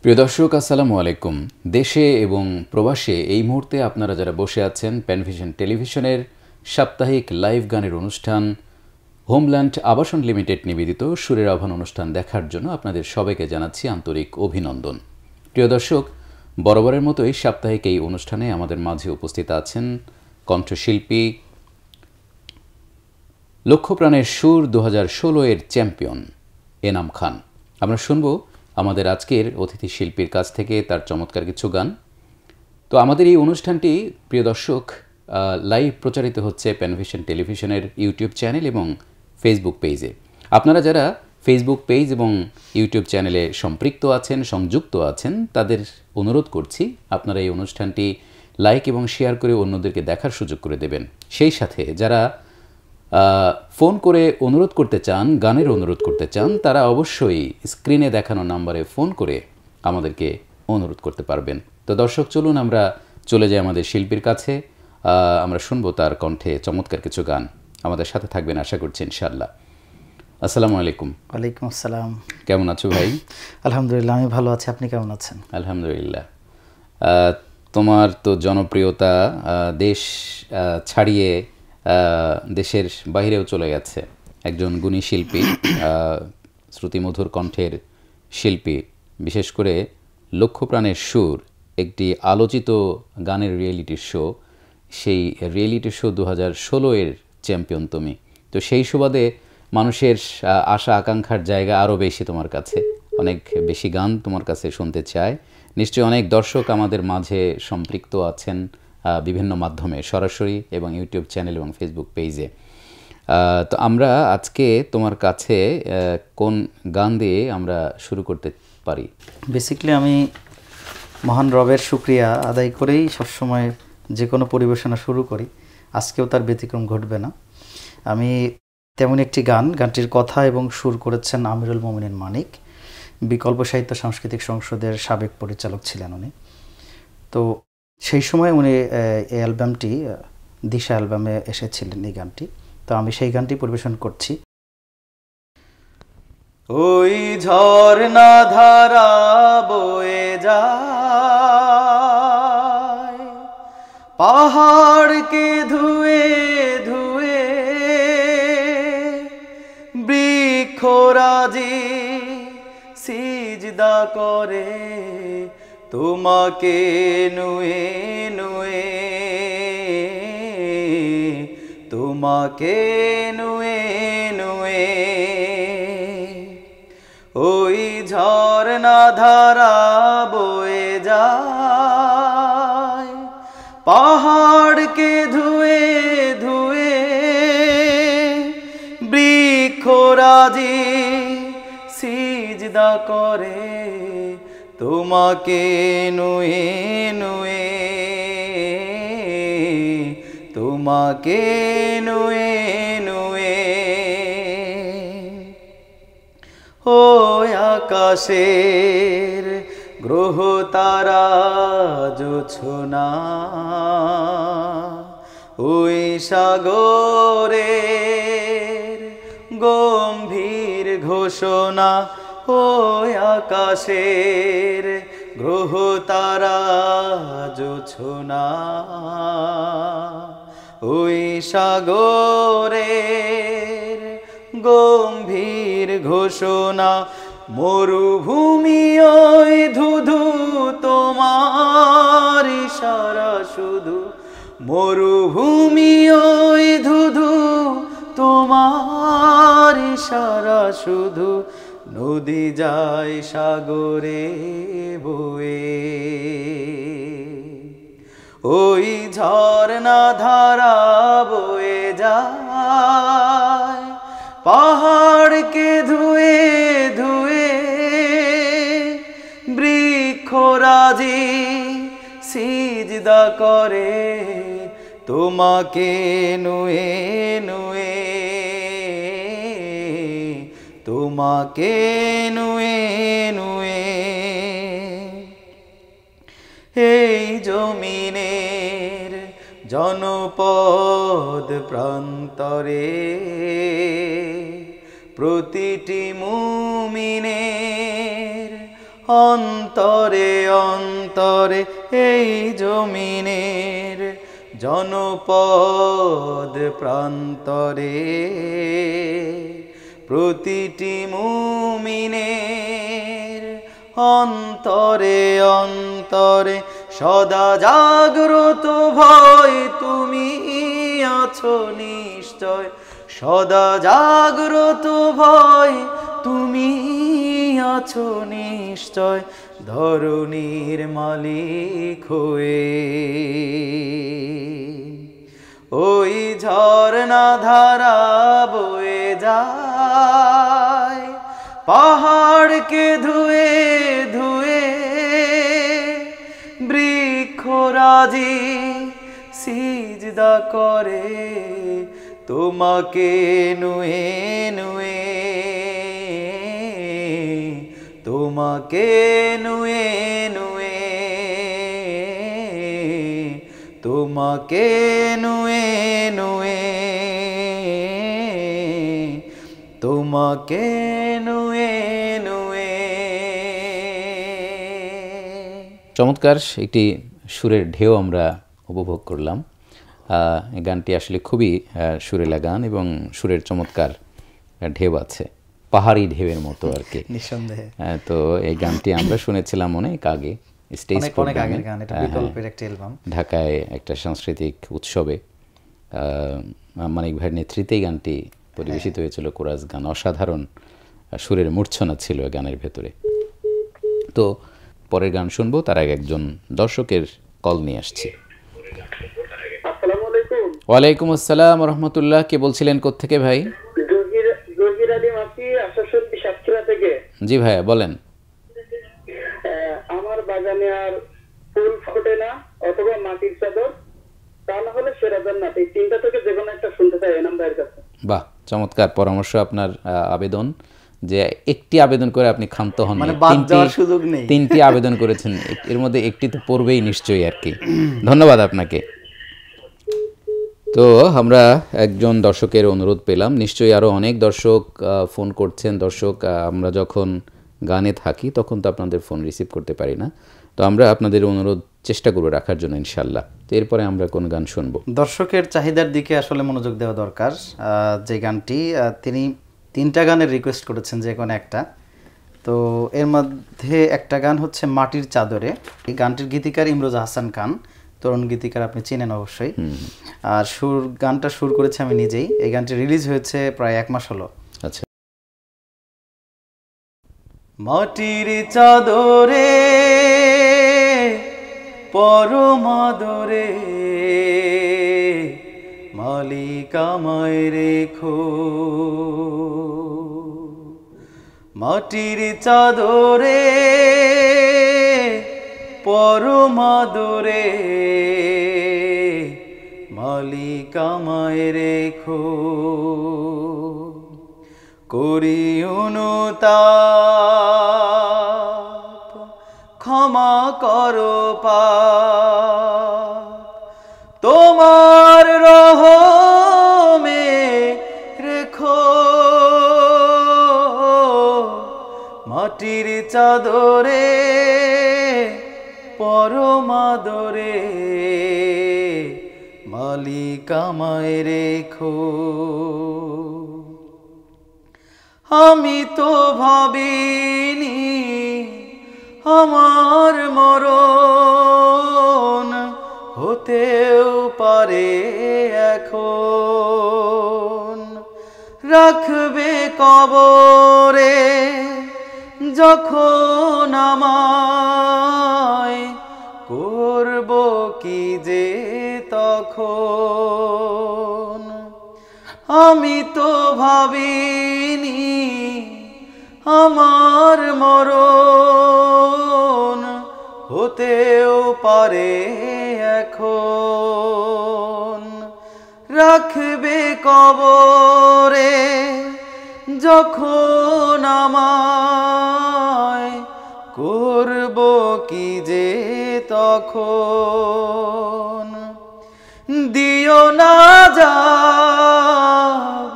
প্রিয় দর্শক, আসসালামু আলাইকুম। দেশে এবং প্রবাসে এই মুহূর্তে আপনারা যারা বসে আছেন প্যানভিশন টেলিভিশনের সাপ্তাহিক লাইভ গানের অনুষ্ঠান হোমল্যান্ড আবাসন লিমিটেড নিবেদিত সুরের আহ্বান অনুষ্ঠান দেখার জন্য আপনাদের সবাইকে জানাচ্ছি আন্তরিক অভিনন্দন। প্রিয় দর্শক, বরাবরের মতোই সাপ্তাহিক এই অনুষ্ঠানে আমাদের মাঝে উপস্থিত আছেন কণ্ঠশিল্পী, লক্ষ্যপ্রাণের সুর 2016 এর চ্যাম্পিয়ন এনাম খান। আমরা শুনব আমাদের আজকের অতিথি শিল্পীর কাছ থেকে তার চমৎকার কিছু গান। তো আমাদের এই অনুষ্ঠানটি প্রিয় দর্শক লাইভ প্রচারিত হচ্ছে প্যানভিশন টেলিভিশনের ইউটিউব চ্যানেল এবং ফেসবুক পেজে। আপনারা যারা ফেসবুক পেজ এবং ইউটিউব চ্যানেলে সম্পৃক্ত আছেন, সংযুক্ত আছেন, তাদের অনুরোধ করছি আপনারা এই অনুষ্ঠানটি লাইক এবং শেয়ার করে অন্যদেরকে দেখার সুযোগ করে দেবেন। সেই সাথে যারা ফোন করে অনুরোধ করতে চান, গানের অনুরোধ করতে চান, তারা অবশ্যই স্ক্রিনে দেখানো নাম্বারে ফোন করে আমাদেরকে অনুরোধ করতে পারবেন। তো দর্শক, চলুন আমরা চলে যাই আমাদের শিল্পীর কাছে। আমরা শুনবো তার কণ্ঠে চমৎকার কিছু গান। আমাদের সাথে থাকবেন আশা করছি ইনশাআল্লাহ। আসসালামু আলাইকুম। ওয়ালাইকুম আসসালাম। কেমন আছো ভাই? আলহামদুলিল্লাহ, আমি ভালো আছি। আপনি কেমন আছেন? আলহামদুলিল্লাহ। তোমার তো জনপ্রিয়তা দেশ ছাড়িয়ে দেশের বাইরেও চলে গেছে। একজন গুণী শিল্পী, শ্রুতিমধুর কণ্ঠের শিল্পী, বিশেষ করে লক্ষ্যপ্রাণের সুর একটি আলোচিত গানের রিয়েলিটি শো, সেই রিয়েলিটি শো 2016 এর চ্যাম্পিয়ন তুমি। তো সেই সুবাদে মানুষের আশা আকাঙ্ক্ষার জায়গা আরও বেশি তোমার কাছে, অনেক বেশি গান তোমার কাছে শুনতে চায়। নিশ্চয়ই অনেক দর্শক আমাদের মাঝে সম্পৃক্ত আছেন বিভিন্ন মাধ্যমে, সরাসরি এবং ইউটিউব চ্যানেল এবং ফেসবুক পেজে। তো আমরা আজকে তোমার কাছে কোন গান দিয়ে আমরা শুরু করতে পারি? বেসিক্যালি আমি মহান রবের শুকরিয়া আদায় করেই সবসময় যে কোনো পরিবেশনা শুরু করি। আজকেও তার ব্যতিক্রম ঘটবে না। আমি তেমন একটি গানটির কথা এবং সুর করেছেন আমিরুল মোমিনিন মানিক, বিকল্প সাহিত্য সাংস্কৃতিক সংসদের সাবেক পরিচালক ছিলেন উনি। তো সেই সময় উনি এই অ্যালবামটি, দিশা অ্যালবামে এসেছিলেন এই গানটি। তো আমি সেই গানটি পরিবেশন করছি। ওই ঝর্ণা ধারা বয়ে যায় পাহাড়কে ধুয়ে ধুয়ে, বৃক্ষরাজি সিজদা করে তোমাকে নুয়ে নুয়ে, তোমাকে নুয়ে নুয়ে। ওই ঝর্ণা ধারা বয়ে যায় পাহাড়কে ধুয়ে ধুয়ে, বৃক্ষরাজি সিজদা করে তোমাকে নুয়ে নুয়ে, তোমাকে নুয়ে নুয়ে। ও আকাশের গ্রহ তারা জোছনা, ওই সাগরের গম্ভীর ঘোষণা, ও আকাশের গ্রহ তারা জোছনা, ওই সাগরের গম্ভীর ঘোষণা। মরুভূমি ওই ধুধু তোমার ইশারা শুধু, মরুভূমি ওই ধুধু তোমার ইশারা শুধু, নদী যায় সাগরে বয়ে। ওই ঝর্ণা ধারা বয়ে যায় পাহাড়কে ধুয়ে ধুয়ে, বৃক্ষরাজি সিজদা করে তোমাকে নুয়ে নুয়ে, তোমাকে নুয়ে নুয়ে। এই জমিনের জনপদ প্রান্তরে প্রতিটি মুমিনের অন্তরে অন্তরে এই জমিনের জনপদ প্রান্তরে প্রতিটি মুমিনের অন্তরে অন্তরে সদা জাগ্রত ভয় তুমি আছো নিশ্চয়, সদা জাগ্রত ভয় তুমি আছো নিশ্চয়, ধরণীর মালিক হয়ে। ওই ঝরনা ধারা বয়ে যায় পাহাড়কে ধুয়ে ধুয়ে, বৃক্ষরাজি সিজদা করে তোমাকে নুয়ে নুয়ে, তোমাকে নুয়ে নুয়ে, তোমাকে নুয়ে নুয়ে, তোমাকে নুয়ে নুয়ে। চমৎকার একটি সুরের ঢেউ আমরা উপভোগ করলাম। এই গানটি আসলে খুবই সুরেলা গান এবং সুরের চমৎকার ঢেউ আছে, পাহাড়ি ঢেউয়ের মতো আর কি, নিঃসন্দেহে। তো এই গানটি আমরা শুনেছিলাম অনেক আগে স্টেজ প্রোগ্রামে, ঢাকায় একটা সাংস্কৃতিক উৎসবে মানিক ভাইয়ের নেতৃত্বে এই গানটি পরিবেশিত হয়েছিল। কোরাস গান, অসাধারণ সুরের মূর্ছনা ছিল গানের ভেতরে। তো পরের গান শুনবো, তার আগে একজন দর্শকের কল নিয়ে আসছি। ওয়ালাইকুম আসসালাম রহমতুল্লাহ, কে বলছিলেন কোত্থেকে ভাই? জি ভাইয়া বলেন। আমার বাগানে আর ফুল ফোটে না অথবা মাটির চাদর, তা না হলে সেরা জান্নাত, এই তিনটা থেকে যে কোনো একটা শুনতে চাই এনাম ভাইয়ের কাছে। বাহ, চমৎকার পরামর্শ আপনার। আবেদন যে একটি আবেদন করে আপনি ক্ষান্ত হন, মানে বাদ দেওয়ার সুযোগ নেই। তিনটি আবেদন করেছেন, এর মধ্যে একটি তো পড়বেই নিশ্চয়ই আর কি। ধন্যবাদ আপনাকে। তো আমরা একজন দর্শকের অনুরোধ পেলাম, নিশ্চয়ই আরও অনেক দর্শক ফোন করছেন। দর্শক, আমরা যখন গানে থাকি তখন তো আপনাদের ফোন রিসিভ করতে পারি না, তো আমরা আপনাদের অনুরোধ চেষ্টা করব রাখার জন্য ইনশাল্লাহ। তো এরপরে আমরা কোন গান শুনবো? দর্শকের চাহিদার দিকে আসলে মনোযোগ দেওয়া দরকার। যে গানটি তিনি তিনটা গানের রিকোয়েস্ট করেছেন, যে কোনো একটা। তো এর মধ্যে একটা গান হচ্ছে মাটির চাদরে। এই গানটির গীতিকার ইমরোজ হাসান খান, তরুণ গীতিকার, আপনি চিনেন অবশ্যই। আর গানটা সুর করেছে আমি নিজেই। এই গানটি রিলিজ হয়েছে প্রায় 1 মাস হলো। আচ্ছা। মাটির চাদরে পরম আদরে মালিক আমায় রেখো, মাটির চাদরে পরম আদরে মালিক আমায় রেখো, করি অনুতাপ ক্ষমা করো পাপ, তোমার রহমে রেখো, মাটির চাদরে পরম আদরে মালিক আমায় রেখো। আমি তো ভাবিনি আমার মরণ হতেও পারে এখন, রাখবে কবরে যখন আমায়, করব কি যে তখন। আমি তো ভাবিনি আমার মরণ হতেও পারে এখন, রাখবে কবরে যখন আমায়, করব কি যে তখন। দিও না যাব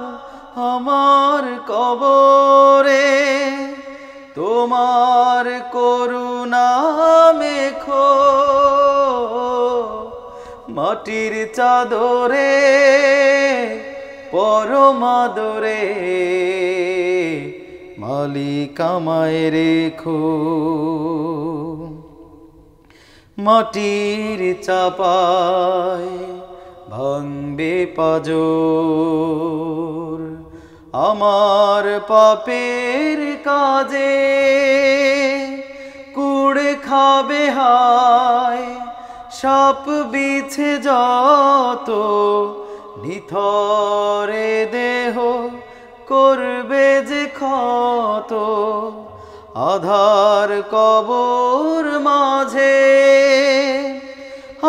আমার কবরে, তোমার করুণা মেখো মাটির চাদরে পরম আদরে মালিক আমায় রেখো মাটির চাপায় ভাঙবে পাজর আমার পাপের কাজে কুড়ে খাবে হায় সাপ বিছে যত নিথরে দেহ করবে যে ক্ষত আধার কবর মাঝে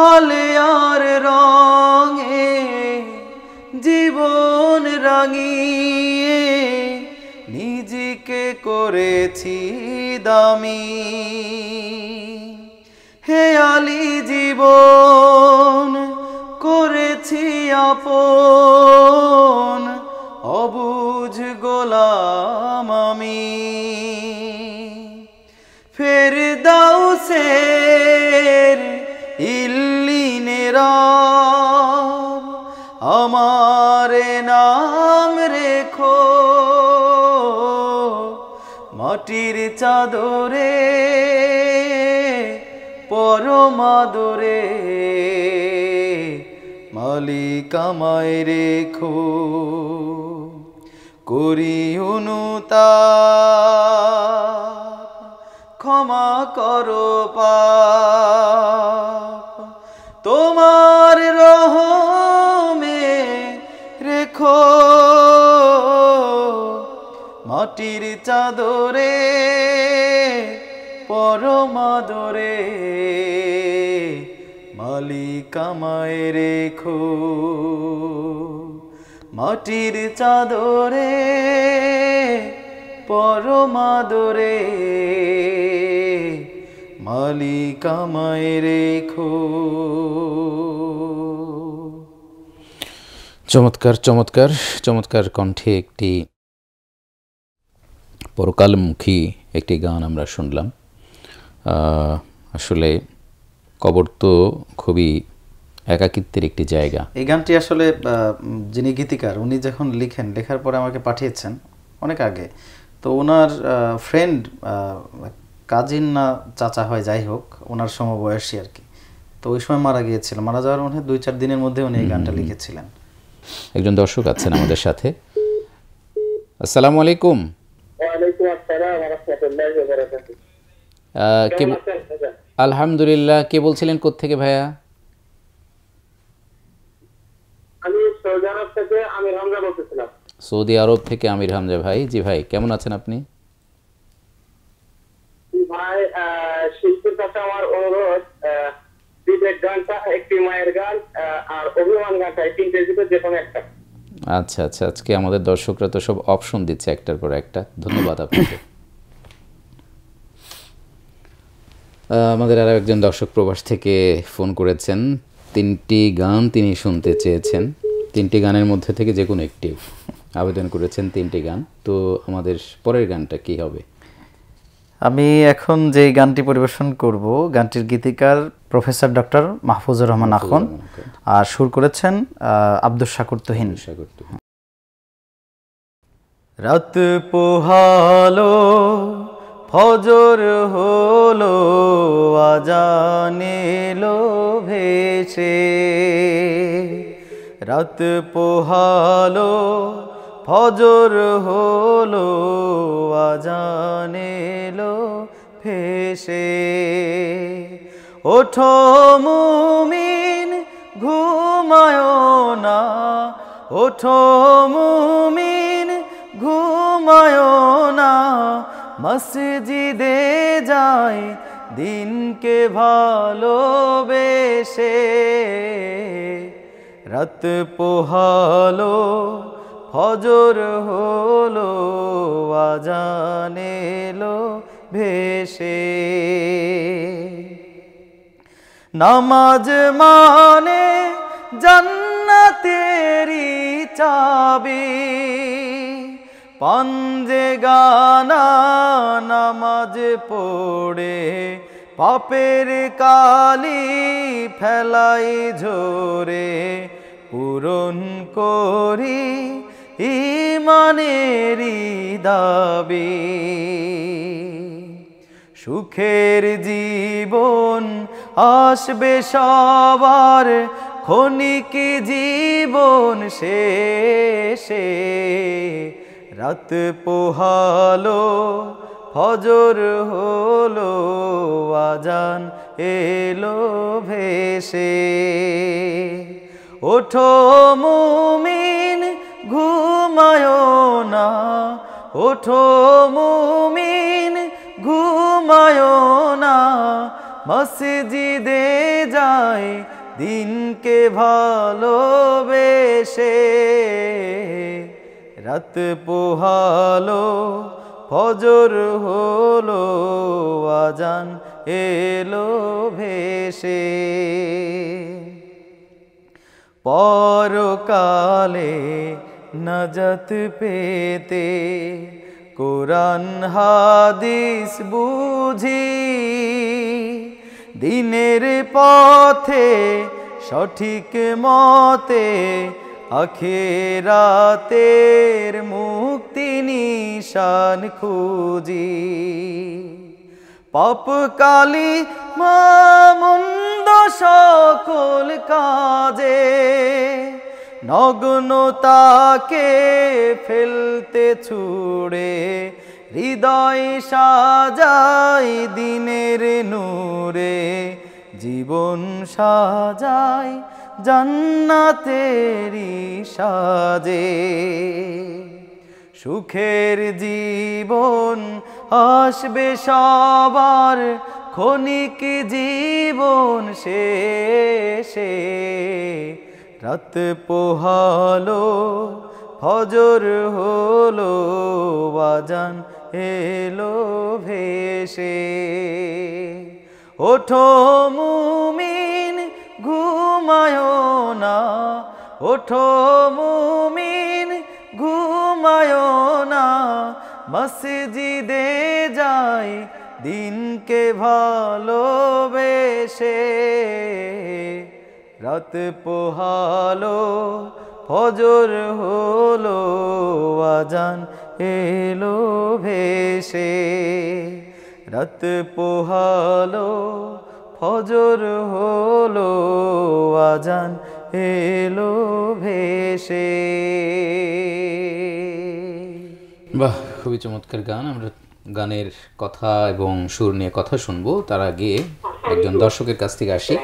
আলেয়ার রঙে জীবন রাঙিয়ে নিজেকে করেছি দামি হেয়ালি জীবন করেছি আপন অবুঝ গোলাম আমি ফেরদাউসের ইল্লিনের আমার নাম রেখো মাটির চাদরে পরম আদরে মালিক আমায় রেখো করি অনুতাপ ক্ষমা করো পাপ তোমার রহমে রেখো মাটির চাদরে পরম আদরে মালিক আমায় রেখো মাটির চাদরে পরম আদরে মালিক আমায় রেখো চমৎকার চমৎকার চমৎকার কণ্ঠে একটি পরকালমুখী একটি গান আমরা শুনলাম। আসলে কবর তো খুবই একাকিত্বের একটি জায়গা। এই গানটি আসলে যিনি গীতিকার উনি যখন লিখেন লেখার পরে আমাকে পাঠিয়েছেন অনেক আগে, তো ওনার ফ্রেন্ড কাজিন না চাচা হয় যাই হোক ওনার সমবয়সী আর কি, তো ওই সময় মারা গিয়েছিল, মারা যাওয়ার মনে হয় 2-4 দিনের মধ্যে উনি এই গানটা লিখেছিলেন। একজন দর্শক আছেন আমাদের সাথে। আসসালামু আলাইকুম। ওয়ালাইকুম আসসালাম ওয়া রাহমাতুল্লাহি ওয়া বারাকাতুহু। আলহামদুলিল্লাহ। কে বলছিলেন কোত্থেকে ভাইয়া? আমি সৌদি আরব থেকে আমির হামজা বলতেছিলাম। সৌদি আরব থেকে আমির হামজা ভাই। জি ভাই, কেমন আছেন আপনি? ভাই শিল্পীর কাছে আমার অনুরোধ, বিবেক গানটা, একটি মায়ের গান আর অভিমান গানটা, এই তিনটের ভিতরে যে কোনো একটা। আচ্ছা আচ্ছা, আজকে আমাদের দর্শকরা তো সব অপশন দিচ্ছে একটার পর একটা। ধন্যবাদ আপনাকে। আমাদের আরও একজন দর্শক প্রবাস থেকে ফোন করেছেন, 3টি গান তিনি শুনতে চেয়েছেন। 3টি গানের মধ্যে থেকে যে কোনো একটি আবেদন করেছেন, 3টি গান। তো আমাদের পরের গানটা কি হবে? আমি এখন যে গানটি পরিবেশন করব গানটির গীতিকার প্রফেসর ডক্টর মাহফুজুর রহমান আখন, আর সুর করেছেন আব্দুস শাকুর তুহিন। রাত পোহালো ফজর হলো আজান এলো ভেসে, রাত পোহালো ফজর হলো আজান এলো ভেসে, ওঠো মুমিন ঘুমায় না, ওঠো মুমিন ঘুমায় না, মসজিদে যায় দিনকে ভালোবেসে, রাত পোহালো ফজর হলো আজান এলো ভেসে, নামাজ মানে জান্নাতেরি চাবি, পাঞ্জে গানা নামাজ নামাজ পড়ে পাপের কালি ফেলাই ঝরে পূরণ করি ঈমানেরই দাবি। সুখের জীবন আসবে সবার, ক্ষণিক জীবন শেষে রাত পোহালো ফজর হলো আজান এলো ভেসে। ওঠো মুমিন ঘুমায় না, ওঠো মুমিন ঘুমায় না, মসজিদে যায় দিনকে ভালোবেসে। রাত পোহালো ফজর হলো আজান এলো ভেসে। পরকালে নাজাত পেতে কোরআন হাদিস বুঝি, দিনের পথে সঠিক মতে আখিরাতের মুক্তি নিশান খুঁজি। পাপ কালি মন্দ সকল কাজে নগ্নতাকে ফেলতে ছুড়ে, হৃদয় সাজাই দিনের নূরে, জীবন সাজাই জান্নাতেরি সাজে। সুখের জীবন আসবে সবার, ক্ষণিক জীবন শেষে রাত পোহালো ফজর হলো আজান এলো ভেসে। ওঠো মুমিন ঘুমায় না, ওঠো মুমিন ঘুমায় না, মসজিদে যাই দিনকে ভালোবেসে। রাত পোহালো ফজর হলো আজান এলো ভেসে। রাত পোহালো ফজর হলো আজান এলো ভেসে। বাহ, খুবই চমৎকার গান। আমরা গানের কথা এবং সুর নিয়ে কথা শুনবো, তার আগে একজন দর্শকের কাছ থেকে আসি।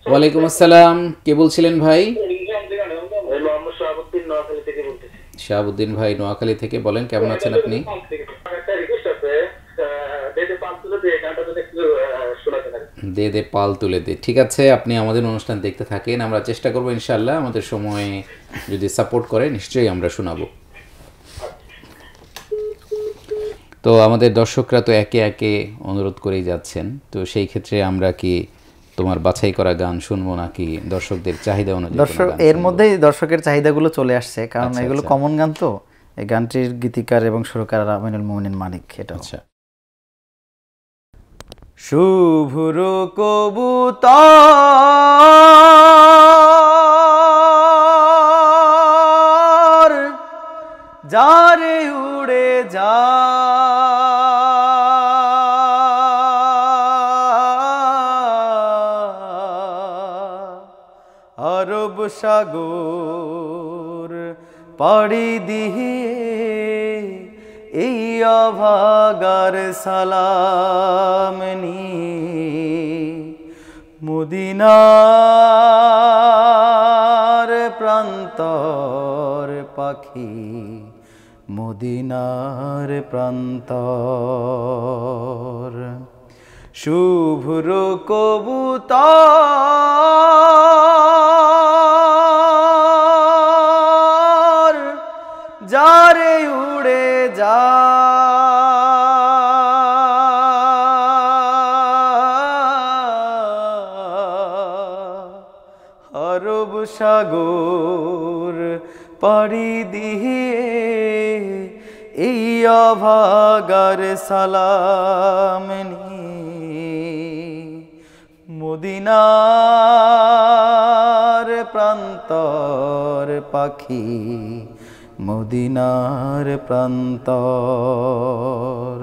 ওয়ালাইকুম আসসালাম, কে বলছিলেন ভাই? শাহাবুদ্দিন ভাই, নোয়াখালী থেকে। বলেন, কেমন আছেন আপনি? দে দে পাল তুলে দে। ঠিক আছে, আপনি আমাদের অনুষ্ঠান দেখতে থাকেন, আমরা চেষ্টা করবো ইনশাআল্লাহ, আমাদের সময় যদি সাপোর্ট করে নিশ্চয়ই আমরা শোনাবো। তো আমাদের দর্শকরা তো একে একে অনুরোধ করেই যাচ্ছেন, তো সেই ক্ষেত্রে আমরা কি তোমার বাছাই করা গান শুনবো নাকি দর্শকদের চাহিদা অনুযায়ী? দর্শক এর মধ্যেই দর্শকের চাহিদাগুলো চলে আসছে, কারণ এগুলো কমন গান। তো এই গানটির গীতিকার এবং সুরকার আমিনুল মুমিনিন মানিক। এটা আচ্ছা। শুভ্র কবুতর যারে উড়ে যা, আরব সাগর পাড়ি দিয়ে এই অভাগার সালাম নিয়ে, মদিনার প্রান্তর পাখি, মদিনার প্রান্তর। শুভ্র কবুতর যারে উড়ে যা, আরব সাগর পাড়ি দিয়ে এই অভাগার সালাম মদিনার প্রান্তর পাখি, মদিনার প্রান্তর।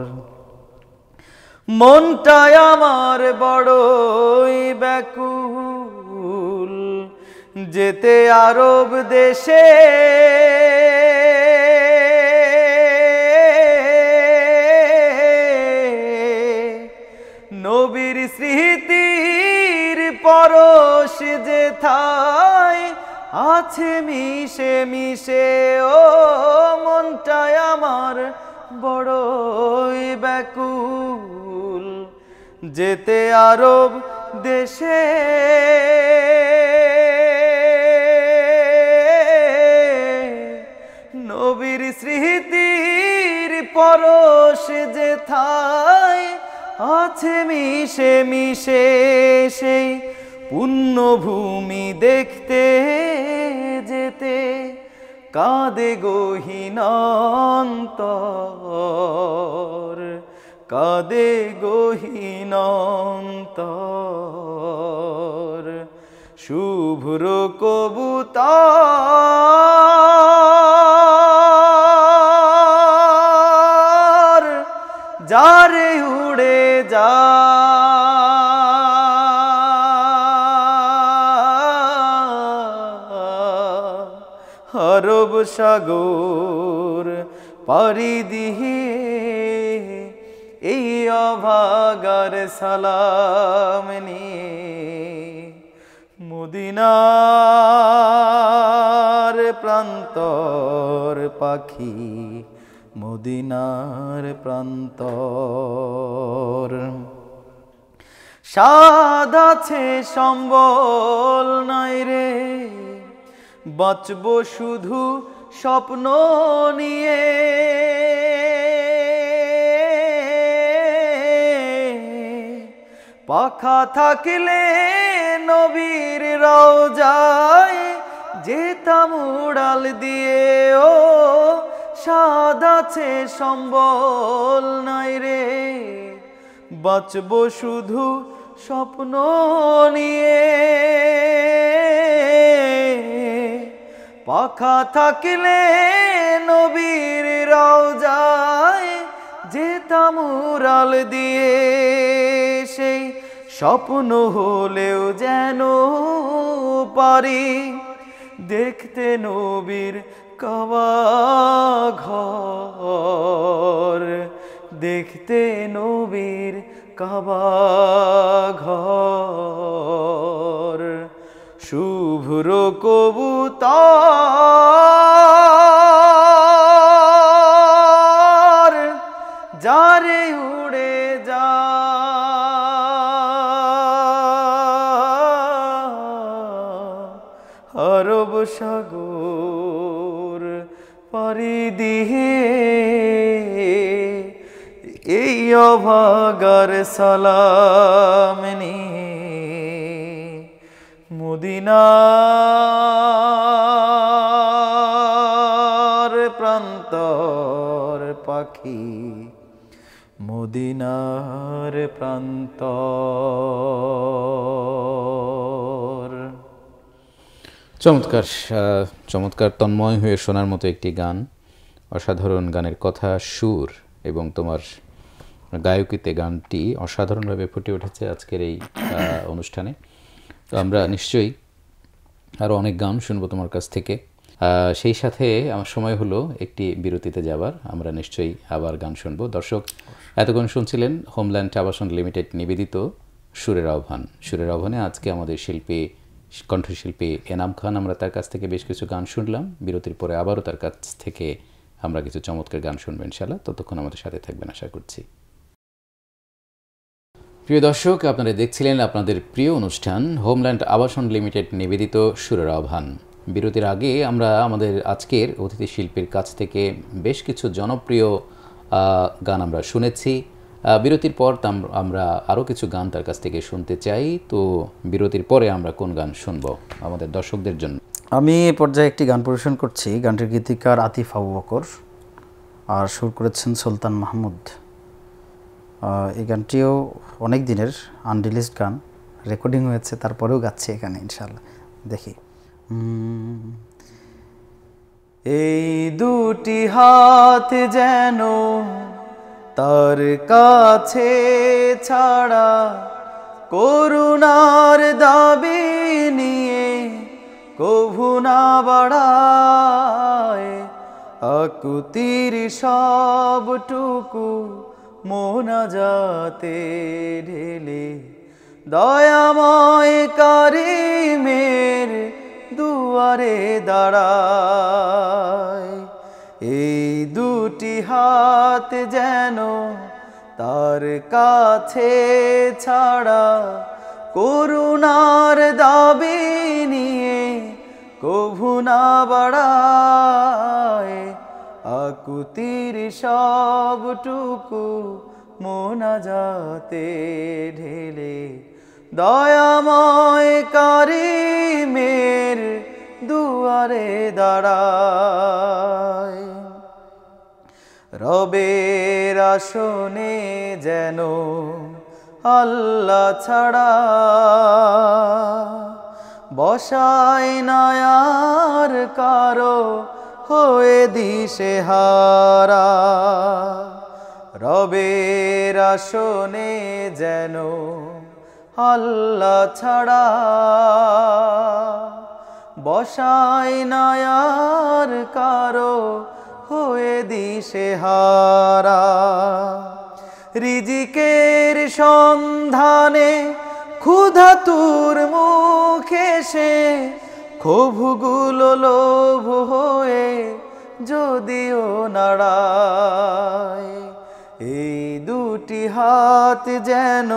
মনটায় আমার বড়ই ব্যাকুল, যেতে আরব দেশে, নবীর স্মৃতির পরশ যেথায় আছে মিশে মিশে। ও মনটায় আমার বড়ই ব্যাকুল, যেতে আরব দেশে, নবীর স্মৃতির পরশ যেথায় আছে মিশে মিশে। সেই পুণ্যভূমি দেখতে যেতে কাঁদে গহীন অন্তর, কাঁদে গহীন অন্তর। শুভ্র কবুতর যারে উড়ে যা, আরব সাগর পাড়ি দিয়ে এই অভাগার সালাম নিয়ে, মদিনার প্রান্তর পাখি, মদিনার প্রান্তর। সাদ আছে সম্বল নাই রে, বাঁচব শুধু স্বপ্ন নিয়ে, পাখা থাকলে নবীর রওজায় যেতাম উড়াল দিয়ে। ও সাদ আছে সম্বল নাই রে, বাঁচব শুধু স্বপ্ন নিয়ে, পাখা থাকলে নবীর রওজায় যেতাম উড়াল দিয়ে। সেই স্বপ্ন হলেও যেন পারি দেখতে নবীর কাবা ঘর, দেখতে নবীর কাবা ঘর। শুভ্র কবুতর যারে উড়ে যা, আরব সাগর পাড়ি দিয়ে এই অভাগার সালাম নিয়ে, মদিনার প্রান্তর পাখি, মদিনার প্রান্তর। চমৎকার, চমৎকার, তন্ময় হয়ে শোনার মতো একটি গান, অসাধারণ গানের কথা, সুর এবং তোমার গায়কিতে গানটি অসাধারণভাবে ফুটে উঠেছে আজকের এই অনুষ্ঠানে। তো আমরা নিশ্চয়ই আরও অনেক গান শুনবো তোমার কাছ থেকে। সেই সাথে আমার সময় হলো একটি বিরতিতে যাবার, আমরা নিশ্চয়ই আবার গান শুনবো। দর্শক, এতক্ষণ শুনছিলেন হোমল্যান্ড আবাসন লিমিটেড নিবেদিত সুরের আহ্বান। সুরের আহ্বানে আজকে আমাদের শিল্পী, কণ্ঠশিল্পী এনাম খান, আমরা তার কাছ থেকে বেশ কিছু গান শুনলাম। বিরতির পরে আবারও তার কাছ থেকে আমরা কিছু চমৎকার গান শুনবো ইনশাআল্লাহ। ততক্ষণ আমাদের সাথে থাকবেন আশা করছি। প্রিয় দর্শক, আপনারা দেখছিলেন আপনাদের প্রিয় অনুষ্ঠান হোমল্যান্ড আবাসন লিমিটেড নিবেদিত সুরের আহ্বান। বিরতির আগে আমরা আমাদের আজকের অতিথি শিল্পীর কাছ থেকে বেশ কিছু জনপ্রিয় গান আমরা শুনেছি। বিরতির পর আমরা আরও কিছু গান তার কাছ থেকে শুনতে চাই। তো বিরতির পরে আমরা কোন গান শুনবো আমাদের দর্শকদের জন্য? আমি এ পর্যায়ে একটি গান পরিবেশন করছি। গানটির গীতিকার আতিফ আবু বকর। আর সুর করেছেন সুলতান মাহমুদ। এই গানটিও অনেক দিনের আনরিলিজড গান, রেকর্ডিং হয়েছে, তারপরেও গাচ্ছি এখানে ইনশাল্লাহ। দেখি। এই দুটি হাত যেন তার কাছে ছাড়া করুণার দাবি নিয়ে কভু না বাড়ায়, আকুতির সবটুকু মোনাজাতে ঢেলে দয়াময় কারিমের দুয়ারে দাঁড়ায়। এই দুটি হাত যেন তার কাছে ছাড়া করুণার দাবি নিয়ে কভু না বাড়ায়, আকুতির সবটুকু মোনাজাতে ঢেলে দয়াময় কারিমের দুয়ারে দাঁড়ায়। রবের আসনে যেন আল্লাহ ছাড়া বসায় না আর কারো হয়ে দিশেহারা। রবের আসনে যেন আল্লাহ ছাড়া বসায় না আর কারো হয়ে দিশেহারা। রিজিকের সন্ধানে ক্ষুধাতুর মুখে সে ক্ষোভগুলো লোভ হয়ে যদিও নাড়ায়। এই দুটি হাত যেন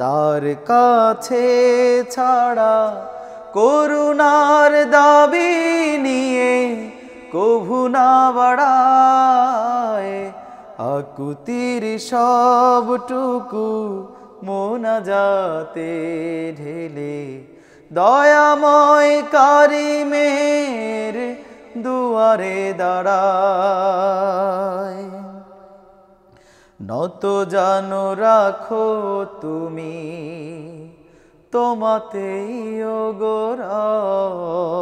তার কাছে ছাড়া করুণার দাবি নিয়ে কভু না বাড়ায়, আকুতির সবটুকু মোনাজাতে ঢেলে দয়াময় কারিমের দুয়ারে দাঁড়ায়। নত জানো রাখো তুমি তোমাতেই ও গো রব,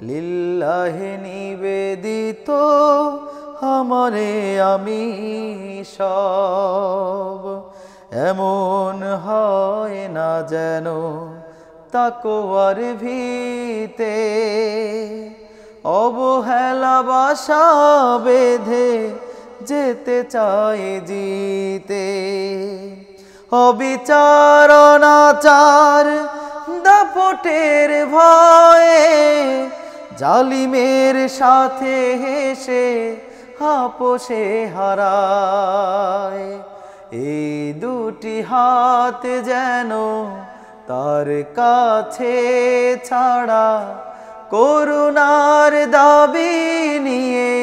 লিল্লাহে নিবেদিত আমারে আমি সব। এমন হয় না যেন তাকওয়ার ভিতে অবহেলা বাসা বেঁধে যেতে চায় জিতে। অবিচার অনাচার দাপটের ভয়ে জালিমের সাথে হেসে আপোষে হারায়। এই দুটি হাত যেন তার কাছে ছাড়া করুণার দাবি নিয়ে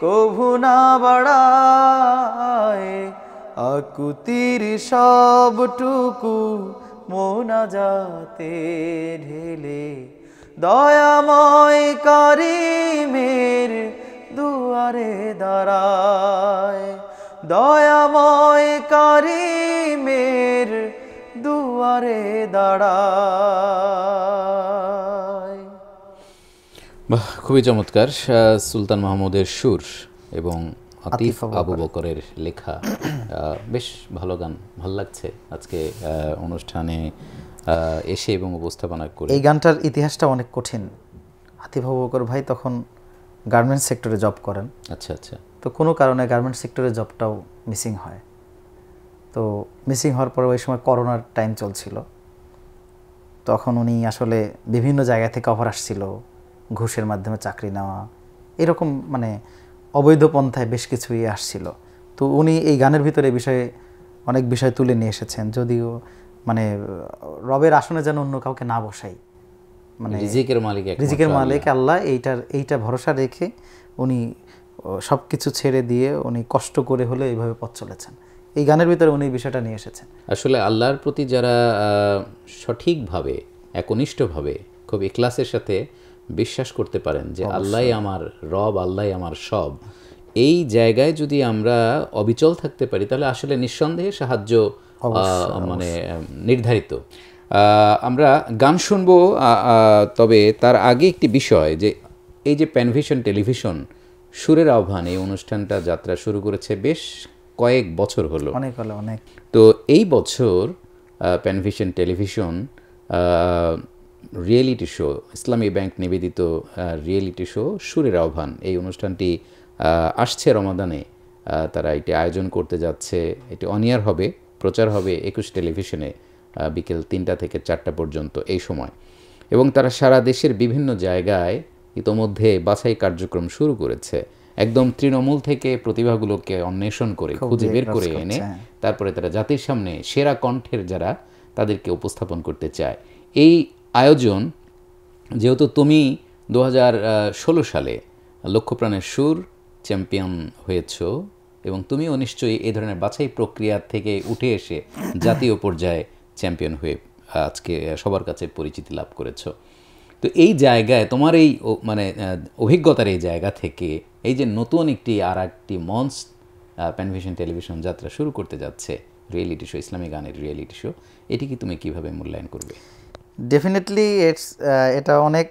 কভু না বাড়ায়, আকুতির সবটুকু মোনাজাতে ঢেলে দয়াময় কারিমের দুয়ারে দাঁড়ায়। দয়াময় কারিমের দুয়ারে দাঁড়ায়। বাহ, খুবই চমৎকার। সুলতান মাহমুদের সুর এবং আতিফ আবু বকরের লেখা, বেশ ভালো গান, ভাল লাগছে আজকে অনুষ্ঠানে এসে এবং উপস্থাপনা করে। এই গানটার ইতিহাসটা অনেক কঠিন। আতিফ আবু বকর ভাই তখন গার্মেন্টস সেক্টরে জব করেন। আচ্ছা আচ্ছা। তো কোনো কারণে গার্মেন্টস সেক্টরে জবটাও মিসিং হয়। তো মিসিং হওয়ার পরে ওই সময় করোনার টাইম চলছিল। তখন উনি আসলে বিভিন্ন জায়গা থেকে অফার আসছিল, ঘুষের মাধ্যমে চাকরি নেওয়া, এরকম মানে অবৈধ পন্থায় বেশ কিছুই আসছিল। তো উনি এই গানের ভিতরে বিষয়ে অনেক বিষয় তুলে নিয়ে এসেছেন, যদিও মানে রবের আসনে যেন অন্য কাউকে না বসাই, মানে রিজিকের মালিক আল্লাহ, এইটা ভরসা রেখে উনি সব কিছু ছেড়ে দিয়ে উনি কষ্ট করে হলে এইভাবে পথ চলেছেন। এই গানের ভিতরে উনি বিষয়টা নিয়ে এসেছেন। আসলে আল্লাহর প্রতি যারা সঠিকভাবে একনিষ্ঠভাবে খুব ইখলাসের সাথে বিশ্বাস করতে পারেন যে আল্লাহই আমার রব, আল্লাহই আমার সব, এই জায়গায় যদি আমরা অবিচল থাকতে পারি তাহলে আসলে নিঃসন্দেহে সাহায্য মানে নির্ধারিত। আমরা গান শুনবো, তবে তার আগে একটি বিষয় যে এই যে প্যানভিশন টেলিভিশন সুরের আহ্বান, এই অনুষ্ঠানটা যাত্রা শুরু করেছে বেশ কয়েক বছর হলো। অনেক। তো এই বছর প্যানভিশন টেলিভিশন রিয়েলিটি শো, ইসলামী ব্যাংক নিবেদিত রিয়েলিটি শো সুরের আহ্বান, এই অনুষ্ঠানটি আসছে রমাদানে। তারা এটি আয়োজন করতে যাচ্ছে। এটি অনিয়ার হবে, প্রচার হবে 21 টেলিভিশনে বিকেল 3টা থেকে 4টা পর্যন্ত এই সময়। এবং তারা সারা দেশের বিভিন্ন জায়গায় ইতোমধ্যে বাছাই কার্যক্রম শুরু করেছে। একদম তৃণমূল থেকে প্রতিভাগুলোকে অন্বেষণ করে খুঁজে বের করে এনে তারপরে তারা জাতির সামনে সেরা কণ্ঠের যারা, তাদেরকে উপস্থাপন করতে চায়। এই আয়োজন, যেহেতু তুমি 2016 সালে লক্ষ্যপ্রাণের সুর চ্যাম্পিয়ন হয়েছ এবং তুমিও নিশ্চয়ই এই ধরনের বাছাই প্রক্রিয়া থেকে উঠে এসে জাতীয় পর্যায়ে চ্যাম্পিয়ন হয়ে আজকে সবার কাছে পরিচিতি লাভ করেছ। তো এই জায়গায় তোমার এই মানে অভিজ্ঞতার এই জায়গা থেকে এই যে নতুন একটি মঞ্চ প্যানভিশন টেলিভিশন যাত্রা শুরু করতে যাচ্ছে, রিয়েলিটি শো, ইসলামী গানের রিয়েলিটি শো, এটি কি তুমি কিভাবে মূল্যায়ন করবে? ডেফিনেটলি এটা অনেক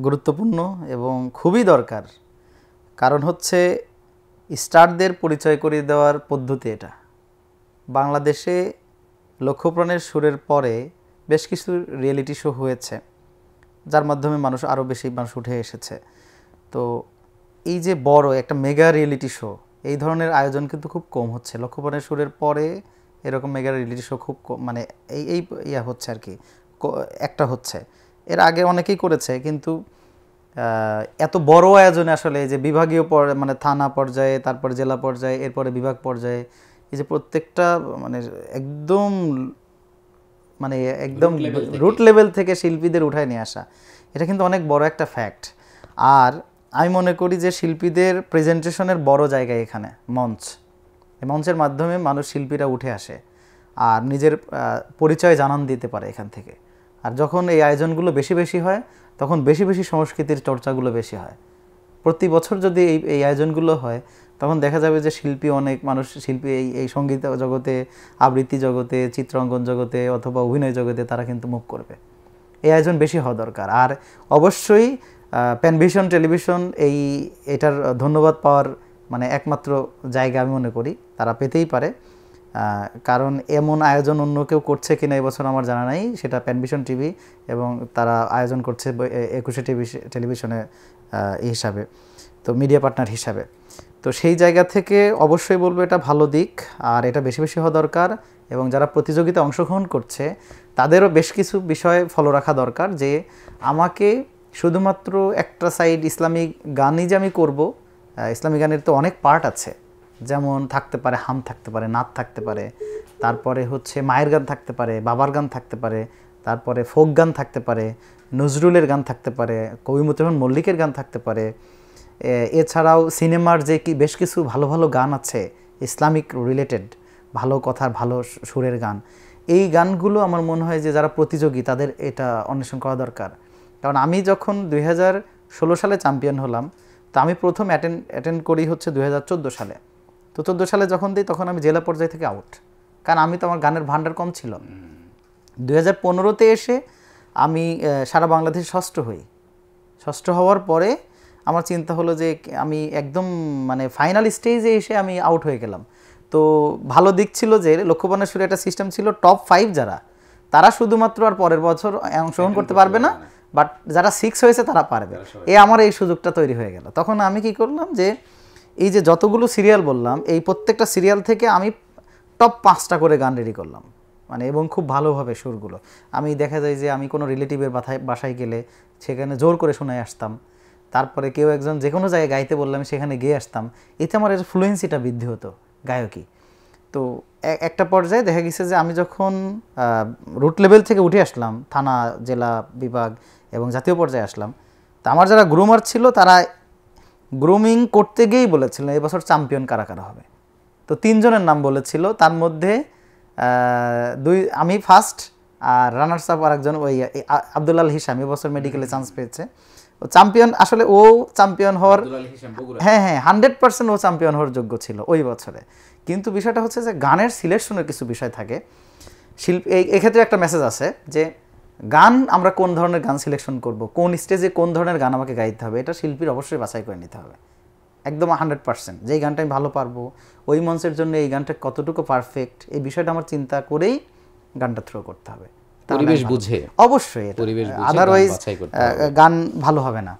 গুরুত্বপূর্ণ এবং খুবই দরকার। কারণ হচ্ছে স্টারদের পরিচয় করিয়ে দেওয়ার পদ্ধতি এটা। বাংলাদেশে লক্ষ্যপ্রাণের সুরের পরে বেশ কিছু রিয়েলিটি শো হয়েছে, যার মাধ্যমে আরও বেশি মানুষ উঠে এসেছে। তো এই যে বড় একটা মেগা রিয়েলিটি শো, এই ধরনের আয়োজন কিন্তু খুব কম হচ্ছে। লক্ষ্যপ্রাণের সুরের পরে এরকম মেগা রিয়েলিটি শো খুব মানে এই হচ্ছে আর কি, একটা হচ্ছে। এর আগে অনেকেই করেছে, কিন্তু এত বড় আয়োজনে আসলে যে বিভাগীয় মানে থানা পর্যায়ে, তারপরে জেলা পর্যায়ে, এরপরে বিভাগ পর্যায়ে, এই যে প্রত্যেকটা মানে একদম রুট লেভেল থেকে শিল্পীদের উঠায় নিয়ে আসা, এটা কিন্তু অনেক বড় একটা ফ্যাক্ট। আর আমি মনে করি যে শিল্পীদের প্রেজেন্টেশনের বড় জায়গায় এখানে মঞ্চ, এই মঞ্চের মাধ্যমে শিল্পীরা উঠে আসে আর নিজের পরিচয় জানান দিতে পারে এখান থেকে। আর যখন এই আয়োজনগুলো বেশি বেশি হয়, তখন বেশি বেশি সংস্কৃতির চর্চাগুলো বেশি হয়। প্রতি বছর যদি এই আয়োজনগুলো হয়, তখন দেখা যাবে যে অনেক শিল্পী এই সঙ্গীত জগতে, আবৃত্তি জগতে, চিত্রাঙ্কন জগতে অথবা অভিনয় জগতে তারা কিন্তু মুভ করবে। এই আয়োজন বেশি হওয়া দরকার। আর অবশ্যই প্যানভিশন টেলিভিশন এটার ধন্যবাদ পাওয়ার মানে একমাত্র জায়গা আমি মনে করি তারা পেতেই পারে। কারণ এমন আয়োজন অন্য কেউ করছে কিনা এবছর আমার জানা নাই, সেটা প্যানভিশন টিভি এবং তারা আয়োজন করছে 21 টেলিভিশনে হিসাবে, তো মিডিয়া পার্টনার হিসাবে। তো সেই জায়গা থেকে অবশ্যই বলবো এটা ভালো দিক, আর এটা বেশি বেশি হওয়া দরকার। এবং যারা প্রতিযোগিতা অংশগ্রহণ করছে তাদেরও বেশ কিছু বিষয় ফলো রাখা দরকার, যে আমাকে শুধুমাত্র একটা সাইড ইসলামিক গানই যে আমি করব, ইসলামিক গানের তো অনেক পার্ট আছে, যেমন থাকতে পারে হাম, থাকতে পারে নাত, থাকতে পারে তারপরে হচ্ছে মায়ের গান থাকতে পারে, বাবার গান থাকতে পারে, তারপরে ফোক গান থাকতে পারে, নজরুলের গান থাকতে পারে, কবি মতিউর মল্লিকের গান থাকতে পারে। এছাড়াও সিনেমার যে বেশ কিছু ভালো ভালো গান আছে ইসলামিক রিলেটেড, ভালো কথার ভালো সুরের গান, এই গানগুলো আমার মনে হয় যে যারা প্রতিযোগী তাদের এটা অন্বেষণ করা দরকার। কারণ আমি যখন 2016 সালে চ্যাম্পিয়ন হলাম, তো আমি প্রথম অ্যাটেন্ড করি হচ্ছে 2014 সালে। তো 14 সালে যখন দিই তখন আমি জেলা পর্যায় থেকে আউট, কারণ আমি তো আমার গানের ভান্ডার কম ছিল। 2015-তে এসে আমি সারা বাংলাদেশে ষষ্ঠ হই। ষষ্ঠ হওয়ার পরে আমার চিন্তা হলো যে আমি একদম মানে ফাইনাল স্টেজে এসে আমি আউট হয়ে গেলাম। তো ভালো দিক ছিল যে লক্ষ্যপ্রাণের সুরে একটা সিস্টেম ছিল, টপ 5 যারা, তারা শুধুমাত্র আর পরের বছর অংশগ্রহণ করতে পারবে না, বাট যারা 6 হয়েছে তারা পারবে। আমার এই সুযোগটা তৈরি হয়ে গেল। তখন আমি কি করলাম, যে এই যে যতগুলো সিরিয়াল বললাম, এই প্রত্যেকটা সিরিয়াল থেকে আমি টপ 5টা করে গান রেডি করলাম, মানে এবং খুব ভালোভাবে সুরগুলো। আমি দেখা যায় যে আমি কোনো রিলেটিভের বাসায় গেলে সেখানে জোর করে শোনায় আসতাম, তারপরে কেউ একজন যে কোনো জায়গায় গাইতে বললাম সেখানে গিয়ে আসতাম। এতে আমার এর ফ্লুয়েন্সিটা বৃদ্ধি হতো গায়কী। তো একটা পর্যায়ে দেখা গেছে যে আমি যখন রুট লেভেল থেকে উঠে আসলাম, থানা, জেলা, বিভাগ এবং জাতীয় পর্যায়ে আসলাম, তো আমার যারা গ্রুমার ছিল তারা গ্রুমিং করতে গিয়েই বলেছিলেন এবছর চ্যাম্পিয়ন কারা কারা হবে। তো 3 জনের নাম বলেছিল, তার মধ্যে আমি ফার্স্ট, আর রানার্স আপ আরেকজন ওই আব্দুল আল হিসাম এবছর মেডিকেলে চান্স পেয়েছে, চ্যাম্পিয়ন আসলে ও চ্যাম্পিয়ন হওয়ার হ্যাঁ হ্যাঁ 100% ও চ্যাম্পিয়ন হওয়ার যোগ্য ছিল ওই বছরে, কিন্তু বিষয়টা হচ্ছে যে গানের সিলেকশনের কিছু বিষয় থাকে। শিল্পী এক্ষেত্রে একটা মেসেজ আছে যে গান আমরা কোন ধরনের গান সিলেকশন করব, কোন স্টেজে কোন ধরনের গান আমাকে গাইতে হবে, এটা শিল্পীর অবশ্যই বাছাই করে নিতে হবে একদম 100%। যেই গানটা আমি ভালো পারবো, ওই মঞ্চের জন্য এই গানটা কতটুকু পারফেক্ট, এই বিষয়টা আমার চিন্তা করেই গানটা থ্রো করতে হবে, পরিবেশ বুঝে অবশ্যই। আদারওয়াইজ গান ভালো হবে না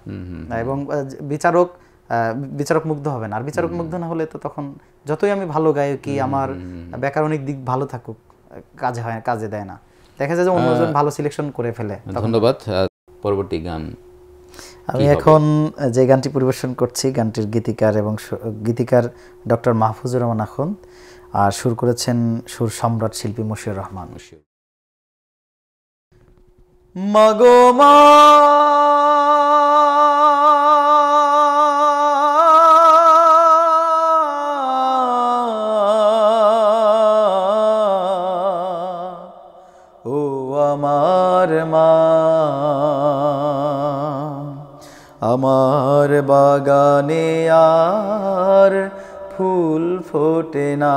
এবং বিচারক মুগ্ধ হবে না। আর বিচারক মুগ্ধ না হলে তো তখন যতই আমি ভালো গায়কি, আমার ব্যাকরণিক দিক ভালো থাকুক, কাজে দেয় না, দেখা যায় যে অন্যজন ভালো সিলেকশন করে ফেলে। ধন্যবাদ। পরবর্তী গান আমি এখন যে গানটি পরিবেশন করছি, গানটির গীতিকার ডক্টর মাহফুজুর রহমান আখুন্দ, আর সুর করেছেন সুর সম্রাট শিল্পী মশিউর রহমান। মাগো মা ও আমার মা, আমার বাগানে আর ফুল ফোটে না,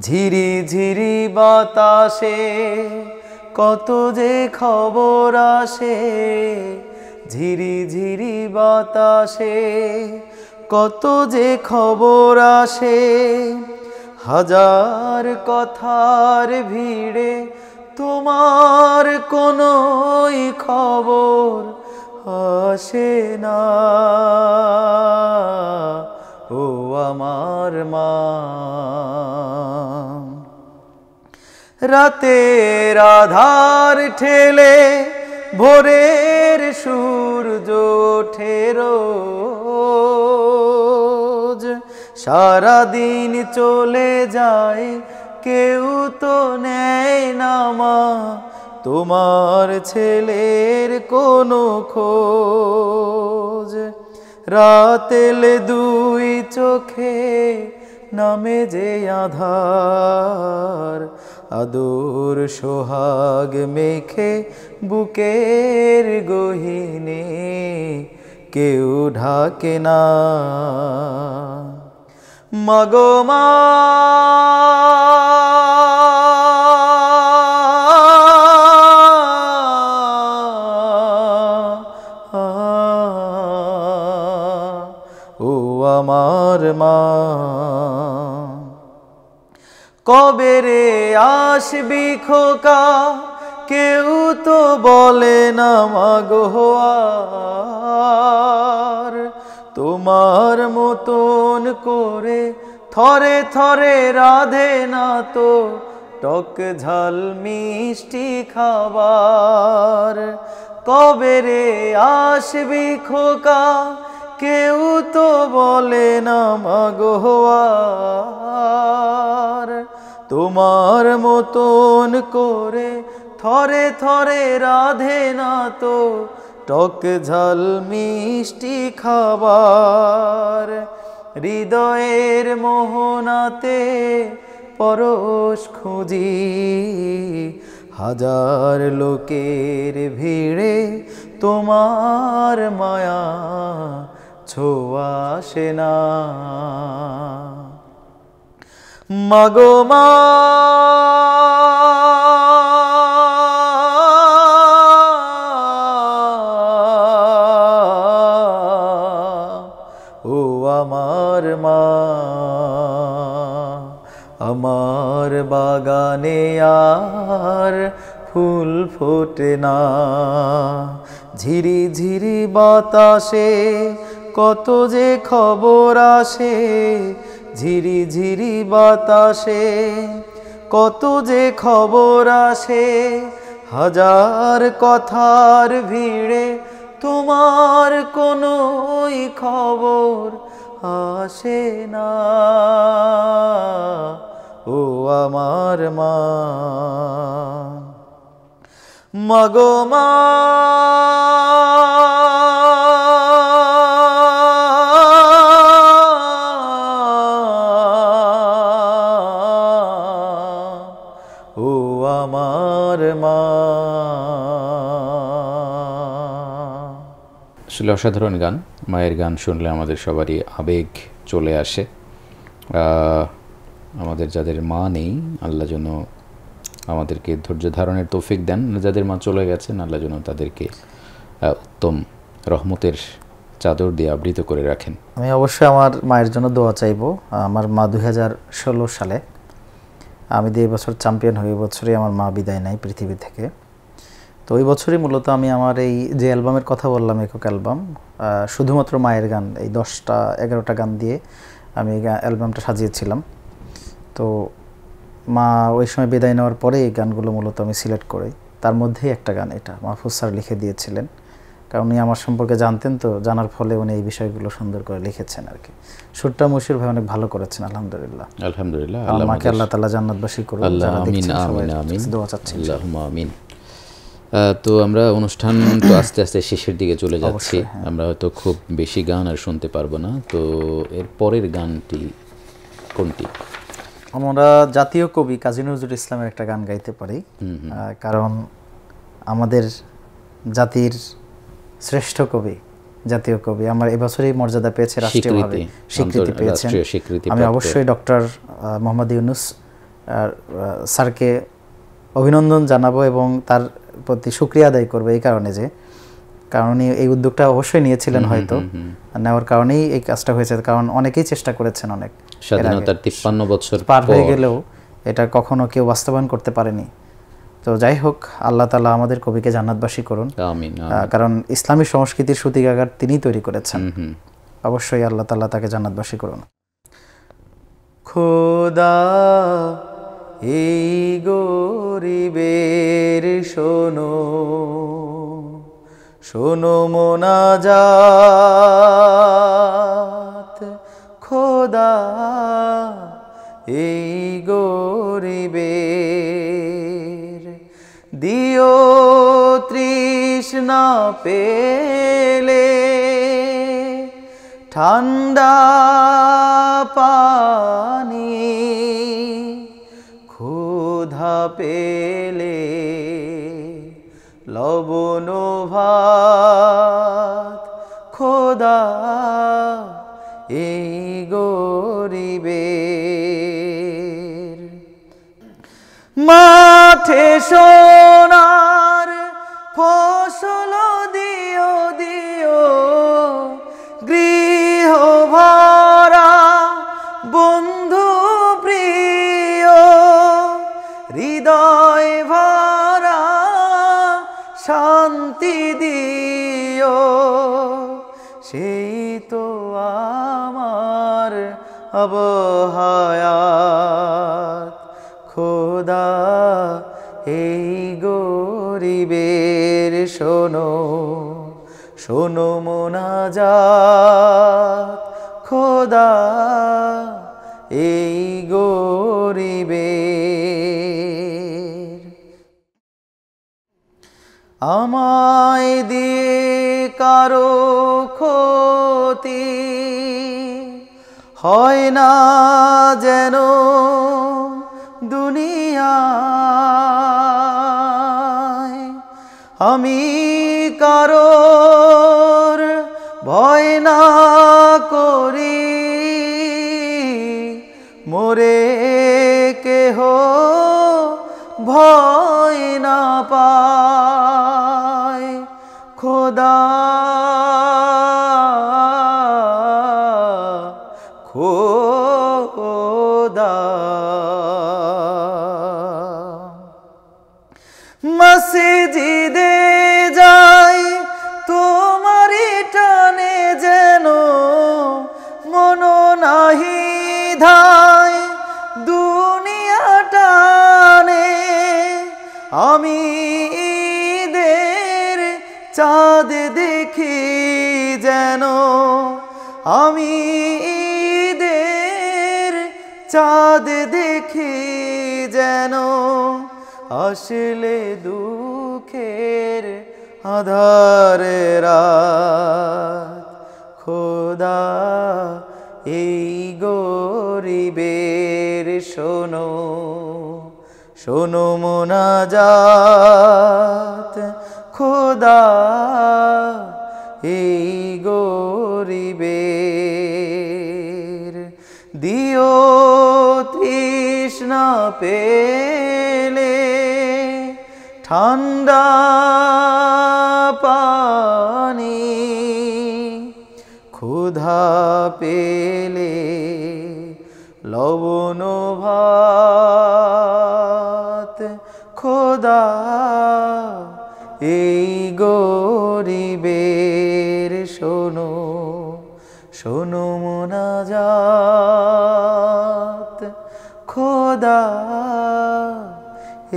ঝিরি ঝিরি বাতাসে কত যে খবর আসে, ঝিরি ঝিরি বাতাসে কত যে খবর আসে, হাজার কথার ভিড়ে তোমার কোনোই খবর আসে না, ও আমার মা। রাতের আধার ঠেলে ভোরের সূর্য ওঠে রোজ, সারাদিন চলে যায় কেউ তো নেয় না মা তোমার ছেলের কোনো খোঁজ, রাতেলে দুই চোখে নামে যে আধার, আদর সোহাগ মেখে বুকের গহীনে কেউ ঢাকে না, মাগো মা ও আমার মা। কবে রে আসবি খোকা, কেউ তো বলে না মাগো আর, তোমার মতন করে থরে থরে রাধে না তো টক ঝাল মিষ্টি খাবার, কবে রে আসবি খোকা, কেউ তো বলে না মাগো আর, তোমার মতন করে থরে থরে রাধে না তো টক ঝাল মিষ্টি খাবার, হৃদয়ের মোহনাতে পরশ খুঁজি, হাজার লোকের ভিড়ে তোমার মায়া ছোঁয়া আসে না, মাগো মা ও আমার মা, আমার বাগানে আর ফুল ফোটে না, ঝিরি ঝিরি বাতাসে কত যে খবর আসে, ঝিরি ঝিরি বাতাসে কত যে খবর আসে, হাজার কথার ভিড়ে তোমার কোনোই খবর আসে না, ও আমার মা, মাগো মা ও আমার মা। আসলে অসাধারণ গান। মায়ের গান শুনলে আমাদের সবারই আবেগ চলে আসে। আমাদের যাদের মা নেই, আল্লাহ যেন আমাদেরকে ধৈর্য ধারণের তৌফিক দেন। যাদের মা চলে গেছেন, আল্লাহ যেন তাদেরকে উত্তম রহমতের চাদর দিয়ে আবৃত করে রাখেন। আমি অবশ্যই আমার মায়ের জন্য দোয়া চাইব। আমার মা 2016 সালে, আমি এই বছর চ্যাম্পিয়ন হয়ে বছরই আমার মা বিদায় নেয় পৃথিবী থেকে। তো ওই বছরই মূলত আমি আমার এই যে অ্যালবামের কথা বললাম, একক অ্যালবাম, শুধুমাত্র মায়ের গান, এই 10-11টা গান দিয়ে আমি এই অ্যালবামটা সাজিয়েছিলাম। তো মা ওই সময় বিদায় নেওয়ার পরে এই গানগুলো মূলত আমি সিলেক্ট করি। তার মধ্যেই একটা গান এটা মাহফুজ স্যার লিখে দিয়েছিলেন, কারণ উনি আমার সম্পর্কে জানতেন, তো জানার ফলে উনি এই বিষয়গুলো সুন্দর করে লিখেছেন আর কি। সুরটা মশির ভাই অনেক ভালো করেছেন, আলহামদুলিল্লাহ। আলহামদুলিল্লাহ, আমাকে আল্লাহ তাআলা জান্নাতবাসী করুন। আল্লাহ যারা আমিন দেখছেন সবাই আমিন আমিন, দোয়া চাচ্ছি। আল্লাহুম্মা আমিন। তো আমরা অনুষ্ঠান তো আস্তে আস্তে শেষের দিকে চলে যাচ্ছি। আমরা হয়তো খুব বেশি গান আর শুনতে পারবো না। তো এর পরের গানটি কোনটি? আমরা জাতীয় কবি কাজী নজরুল ইসলামের একটা গান গাইতে পারি, কারণ আমাদের জাতির শ্রেষ্ঠ কবি, জাতীয় কবি আমার এবছরই মর্যাদা পেয়েছে, রাষ্ট্রীয়ভাবে স্বীকৃতি পেয়েছেন। আমি অবশ্যই ডক্টর মোহাম্মদ ইউনূস স্যারকে অভিনন্দন জানাবো এবং তার প্রতি শুকরিয়া আদায় করবো এই কারণে যে, কারণ উনি এই উদ্যোগটা অবশ্যই নিয়েছিলেন, হয়তো নেওয়ার কারণেই এই কাজটা হয়েছে। কারণ অনেকেই চেষ্টা করেছেন, অনেক স্বাধীনতার 53 বছর পার হয়ে গেলেও এটা কখনো কেউ বাস্তবায়ন করতে পারেনি। তো যাই হোক, আল্লাহ তাআলা আমাদের কবিকে জান্নাতবাসী করুন, আমিন। কারণ ইসলামী সংস্কৃতির সূতিকাগার তিনিই তৈরি করেছেন। অবশ্যই আল্লাহ তাআলা তাকে জান্নাতবাসী করুন। খোদা এই গরিবের শোনো, শোনো মোনাজাত, খোদা এই গরিবের দিও তৃষ্ণা পেলে ঠান্ডা পানি, ক্ষুধা পেলে লবণ ভাত, খোদা এই গরিবের মাঠে সোনার ফসল দিও দিও, গৃহ ভরা বন্ধু প্রিয়, হৃদয় ভরা শান্তি দিও, সেই তো আমার অবহায়াত, খোদা এই গরিবের শোনো, শোনো মোনাজাত, খোদা এই গরিবের। আমায় দিয়ে কারো ক্ষতি হয় না যেন দুনিয়ায়, আমি কারোর ভয় না করি, মোরে কেহ ভয় না পায়, খোদা খোদা মসজিদে যাই তোমারি টানে যেন, মন নাহি ধায় দুনিয়া টানে, আমি ঈদের চাঁদ দেখি যেন, আমি ঈদের চাঁদ দেখি যেন, আসলে দুঃখের আধারে রাত, খোদা এই গরিবের শোনো, শোনো মোনাজাত, খোদা এই গরিবের। দিও তৃষ্ণা পেলে ঠান্ডা পানি, ক্ষুধা পেলে লবণ ভাত, খোদা এই গরিবের শোনো শোনো মোনাজাত, খোদা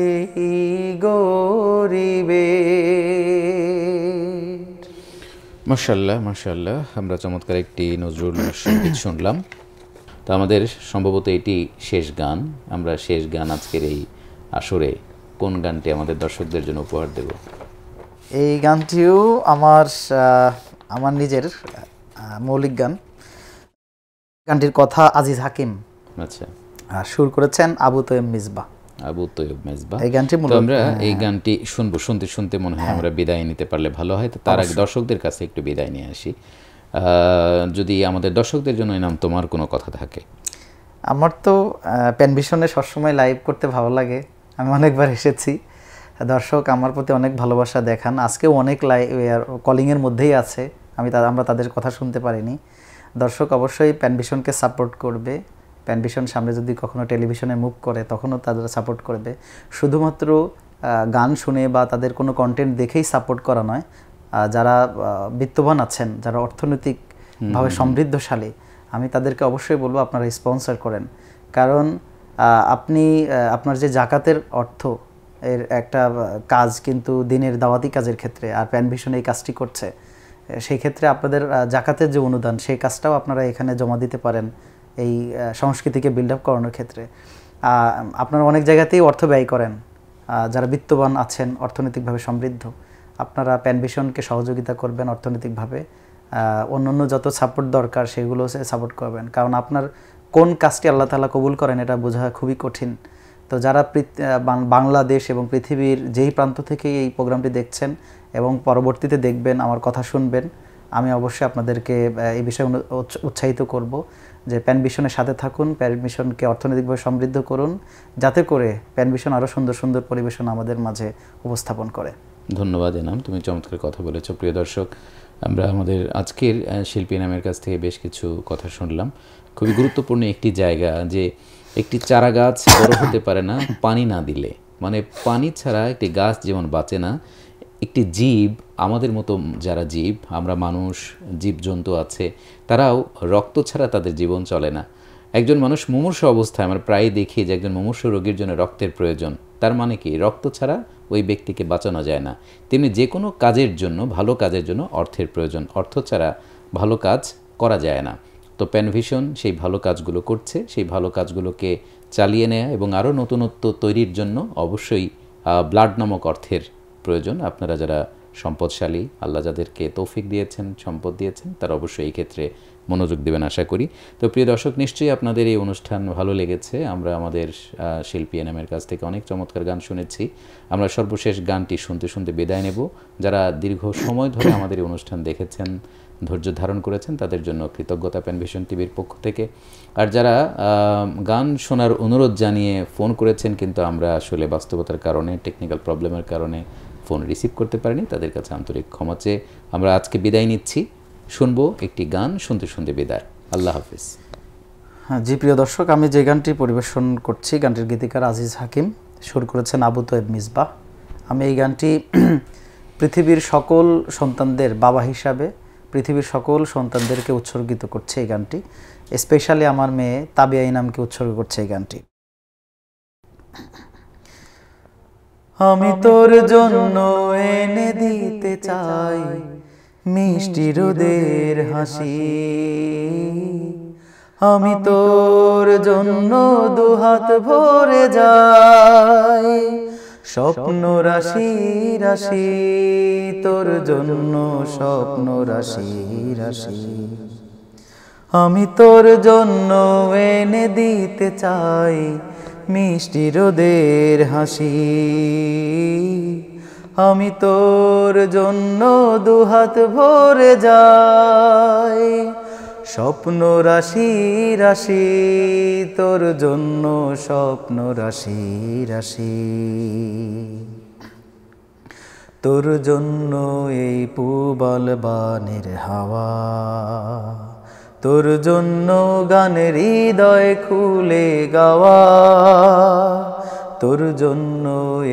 এই গরিবের। মাশাআল্লাহ মাশাআল্লাহ, আমরা চমৎকার একটি নজরুল সঙ্গীত শুনলাম। তো আমাদের সম্ভবত এটি শেষ গান। আমরা শেষ গান আজকের এই আসরে কোন গানটি আমাদের দর্শকদের জন্য উপহার দেব? এই গানটিও আমার নিজের মৌলিক গান। গানটির কথা আজিজ হাকিম, আচ্ছা, আর সুর করেছেন আবু তৈয়ব মিসবাহ। আবু তৈয়ব মিসবাহ। এই গানটি তো আমরা এই গানটি শুনবো, শুনতে শুনতে মনে হয় আমরা বিদায় নিতে পারলে ভালো হয়। তো তার আগে দর্শকদের কাছে একটু বিদায় নিয়ে আসি। যদি আমাদের দর্শকদের জন্য এনাম তোমার কোনো কথা থাকে? আমার তো প্যানভিশনে সবসময় লাইভ করতে ভালো লাগে, আমি অনেকবার এসেছি, দর্শক আমার প্রতি অনেক ভালোবাসা দেখান। আজকেও অনেক কলিংয়ের মধ্যেই আছে, আমরা তাদের কথা শুনতে পারিনি। দর্শক অবশ্যই প্যানভিশনকে সাপোর্ট করবে। প্যানভিশন সামনে যদি কখনো টেলিভিশনে মুভ করে তখনও তাদের সাপোর্ট করবে। শুধুমাত্র গান শুনে বা তাদের কোনো কন্টেন্ট দেখেই সাপোর্ট করা নয়, যারা বিত্তবান আছেন, যারা অর্থনৈতিকভাবে সমৃদ্ধশালী, আমি তাদেরকে অবশ্যই বলবো আপনারা স্পন্সর করেন। কারণ আপনি আপনার যে জাকাতের অর্থ এর একটা কাজ কিন্তু দিনের দাওয়াতি কাজের ক্ষেত্রে, আর প্যানভিশন এই কাজটি করছে, সেই ক্ষেত্রে আপনাদের জাকাতের যে অনুদান সেই কাজটাও আপনারা এখানে জমা দিতে পারেন এই সংস্কৃতিকে বিল্ড আপ করানোর ক্ষেত্রে। আপনারা অনেক জায়গাতেই অর্থ ব্যয় করেন, যারা বিত্তবান আছেন, অর্থনৈতিকভাবে সমৃদ্ধ, আপনারা প্যানভিশনকে সহযোগিতা করবেন অর্থনৈতিকভাবে। অন্য যত সাপোর্ট দরকার সেগুলো সাপোর্ট করবেন, কারণ আপনার কোন কাজটি আল্লাহ তাআলা কবুল করেন এটা বোঝা খুবই কঠিন। তো যারা বাংলাদেশ এবং পৃথিবীর যেই প্রান্ত থেকে এই প্রোগ্রামটি দেখছেন এবং পরবর্তীতে দেখবেন, আমার কথা শুনবেন, আমি অবশ্যই আপনাদেরকে এই বিষয়ে উৎসাহিত করব যে প্যানভিশনের সাথে থাকুন, প্যানভিশনকে অর্থনৈতিকভাবে সমৃদ্ধ করুন, যাতে করে প্যানভিশন আরও সুন্দর সুন্দর পরিবেশন আমাদের মাঝে উপস্থাপন করে। ধন্যবাদ এনাম, তুমি চমৎকার কথা বলেছ। প্রিয় দর্শক, আমরা আমাদের আজকের শিল্পী এনামের কাছ থেকে বেশ কিছু কথা শুনলাম। খুবই গুরুত্বপূর্ণ একটি জায়গা, যে একটি চারা গাছ বড় হতে পারে না পানি না দিলে, মানে পানি ছাড়া একটি গাছ যেমন বাঁচে না, একটি জীব, আমাদের মতো যারা জীব, আমরা মানুষ, জীবজন্তু আছে, তারাও রক্ত ছাড়া তাদের জীবন চলে না। একজন মানুষ মুমূর্ষু অবস্থায় আমরা প্রায় দেখি যে একজন মুমূর্ষু রোগীর জন্য রক্তের প্রয়োজন। তার মানে কি, রক্ত ছাড়া ওই ব্যক্তিকে বাঁচানো যায় না। তেমনি যে কোনো কাজের জন্য, ভালো কাজের জন্য অর্থের প্রয়োজন। অর্থ ছাড়া ভালো কাজ করা যায় না। তো প্যানভিশন সেই ভালো কাজগুলো করছে, সেই ভালো কাজগুলোকে চালিয়ে নেয়া এবং আরও নতুনত্ব তৈরির জন্য অবশ্যই ব্লাড নামক অর্থের প্রয়োজন। আপনারা যারা সম্পদশালী, আল্লাহ যাদেরকে তৌফিক দিয়েছেন, সম্পদ দিয়েছেন, তারা অবশ্যই এই ক্ষেত্রে মনোযোগ দেবেন আশা করি। তো প্রিয় দর্শক, নিশ্চয়ই আপনাদের এই অনুষ্ঠান ভালো লেগেছে। আমরা আমাদের শিল্পী এনামের কাছ থেকে অনেক চমৎকার গান শুনেছি। আমরা সর্বশেষ গানটি শুনতে শুনতে বিদায় নেব। যারা দীর্ঘ সময় ধরে আমাদের এই অনুষ্ঠান দেখেছেন, ধৈর্য ধারণ করেছেন, তাদের জন্য কৃতজ্ঞতা প্যানভিশন টিভির পক্ষ থেকে। আর যারা গান শোনার অনুরোধ জানিয়ে ফোন করেছেন কিন্তু আমরা আসলে বাস্তবতার কারণে, টেকনিক্যাল প্রবলেমের কারণে ফোন রিসিভ করতে পারিনি, তাদের কাছে আন্তরিক ক্ষমা চেয়ে আমরা আজকে বিদায় নিচ্ছি। শুনবো একটি গান, শুনতে শুনতে বিদায়। আল্লাহ হাফিজ। হ্যাঁ জি, প্রিয় দর্শক, আমি যে গানটি পরিবেশন করছি, গানটির গীতিকার আজিজ হাকিম, সুর করেছেন আবু তৈয়ব মিসবাহ। আমি এই গানটি পৃথিবীর সকল সন্তানদের বাবা হিসাবে পৃথিবীর সকল সন্তানদেরকে উৎসর্গিত করছে এই গানটি। স্পেশালি আমার মেয়ে তাবিয়া ইনামকে উৎসর্গ করছে এই গানটি। আমি তোর জন্য এনে দিতে চাই মিষ্টি রোদের হাসি, আমি তোর জন্য দুহাত ভরে যাই, স্বপ্ন রাশি রাশি তোর জন্য, স্বপ্ন রাশি রাশি আমি তোর জন্য এনে দিতে চাই মিষ্টি রোদের হাসি, আমি তোর জন্য দুহাত ভরে যাই, স্বপ্ন রাশি রাশি তোর জন্য, স্বপ্ন রাশি রাশি তোর জন্য এই পূবাল বানের হাওয়া, তোর জন্য গানের হৃদয় খুলে গাওয়া, তোর জন্য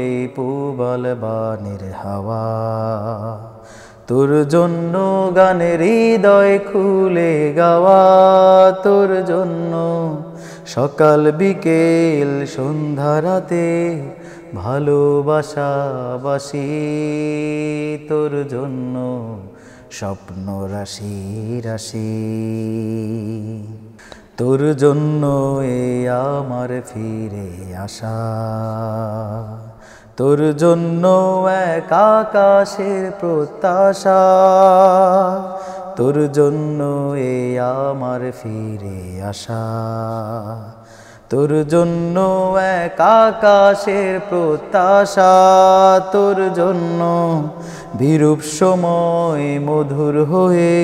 এই পূবাল বানের হাওয়া, তোর জন্য গানের হৃদয় খুলে গাওয়া, তোর জন্য সকাল বিকেল সন্ধ্যা রাতে ভালোবাসা বাসি, তোর জন্য স্বপ্ন রাশি রাশি, তোর জন্য এই আমার ফিরে আসা, তোর জন্য এক আকাশের প্রত্যাশা, তোর জন্য এই আমার ফিরে আসা, তোর জন্য এক আকাশের প্রত্যাশা, তোর জন্য বিরূপ সময় মধুর হয়ে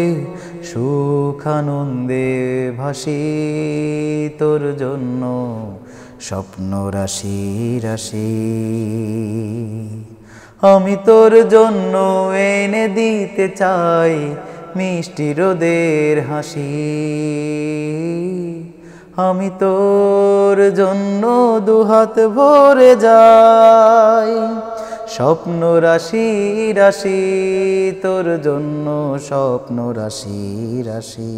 সুখ আনন্দে ভাসি, তোর জন্য স্বপ্ন রাশি রাশি। আমি তোর জন্য এনে দিতে চাই মিষ্টি রোদের হাসি, আমি তোর জন্য দুহাত ভরে যাই, স্বপ্ন রাশি রাশি তোর জন্য, স্বপ্ন রাশি রাশি।